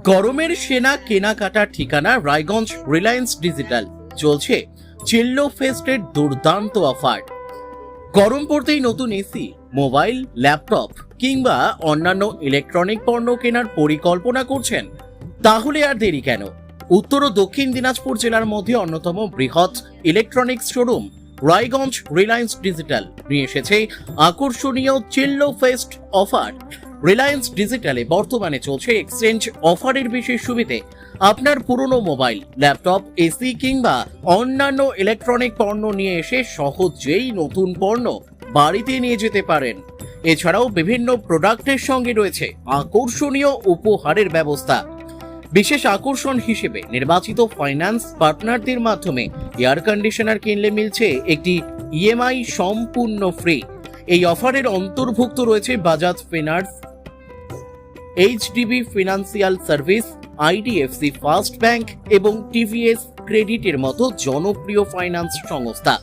গরমের সেনা কেনাকাটার ঠিকানা রায়গঞ্জ রিলায়েন্স ডিজিটাল। চলছে চিল্লো ফেস্টের দুর্দান্ত অফার। গরম পড়তেই নতুন এসি, মোবাইল, ল্যাপটপ কিংবা অন্যান্য ইলেকট্রনিক পণ্য কেনার পরিকল্পনা করছেন? তাহলে আর দেরি কেন? উত্তর ও দক্ষিণ দিনাজপুর জেলার মধ্যে অন্যতম বৃহৎ electronics showroom Raiganj Reliance digital নিয়ে এসেছে আকর্ষণীয় চিল্লো ফেস্ট অফার। রিলায়েন্স ডিজিটালে বর্তমানে চলছে এক্সচেঞ্জ অফারের বিশেষ সুবিধে। আপনার পুরনো মোবাইল, ল্যাপটপ, এসি কিংবা অন্যান্য ইলেকট্রনিক পণ্য নিয়ে এসে সহজেই নতুন পণ্য বাড়িতে নিয়ে যেতে পারেন। এছাড়াও বিভিন্ন প্রোডাক্টের সঙ্গে রয়েছে আকর্ষণীয় উপহারের ব্যবস্থা। বিশেষ আকর্ষণ হিসেবে নির্বাচিত ফাইন্যান্স পার্টনারদের মাধ্যমে এয়ার কন্ডিশনার কিনলে মিলছে একটি ইএমআই সম্পূর্ণ ফ্রি। এই অফারের অন্তর্ভুক্ত রয়েছে Bajaj finance, HDB financial service, IDFC first bank এবং টিভিএস ক্রেডিটের মতো জনপ্রিয় ফাইন্যান্স সংস্থা।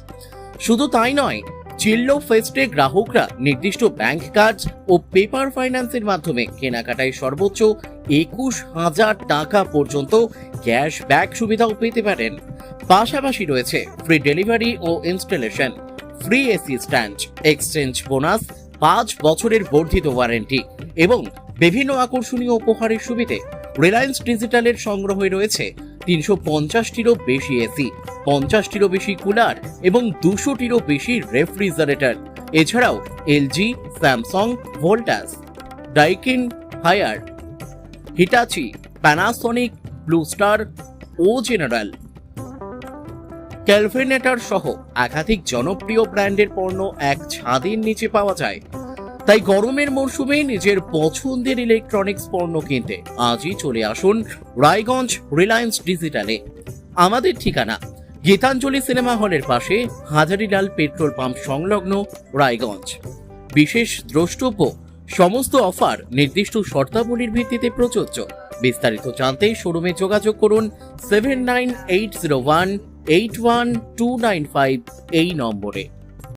শুধু তাই নয়, চিল্লো ফেস্টে গ্রাহকরা নির্দিষ্ট ব্যাংক কার্ড ও পেপার ফাইন্যান্সের মাধ্যমে কেনাকাটায় সর্বোচ্চ ২১,০০০ টাকা পর্যন্ত ক্যাশব্যাক সুবিধাও পেতে পারেন। পাশাপাশি রয়েছে ফ্রি ডেলিভারি ও installation, free AC stand, exchange bonus, ৫ বছরের বর্ধিত ওয়ারেন্টি এবং বিভিন্ন আকর্ষণীয় উপহারের সুবিধে। রিলায়েন্স ডিজিটালের সংগ্রহে রয়েছে ৩৫০টিরও বেশি এসি, ৫০টিরও বেশি কুলার এবং ২০০টিরও বেশি রেফ্রিজারেটর। এছাড়াও LG, Samsung, Voltas, Daikin, Haier, Hitachi, Panasonic, Blue Star ও জেনারেল, ক্যালভিনেটর সহ একাধিক জনপ্রিয় ব্র্যান্ডের পণ্য এক ছাদের নিচে পাওয়া যায়। তাই গরমের মরশুমে নিজের পছন্দের ইলেকট্রনিক্স পণ্য কিনতে আজই চলে আসুন রায়গঞ্জ রিলায়েন্স ডিজিটালে। আমাদের ঠিকানা গীতাঞ্জলি সিনেমা হলের পাশে, হাজারিলাল পেট্রোল পাম্প সংলগ্ন, রায়গঞ্জ। বিশেষ দ্রষ্টব্য, সমস্ত অফার নির্দিষ্ট শর্তাবলীর ভিত্তিতে প্রযোজ্য। বিস্তারিত জানতে শোরুমে যোগাযোগ করুন 7980181295 এই নম্বরে।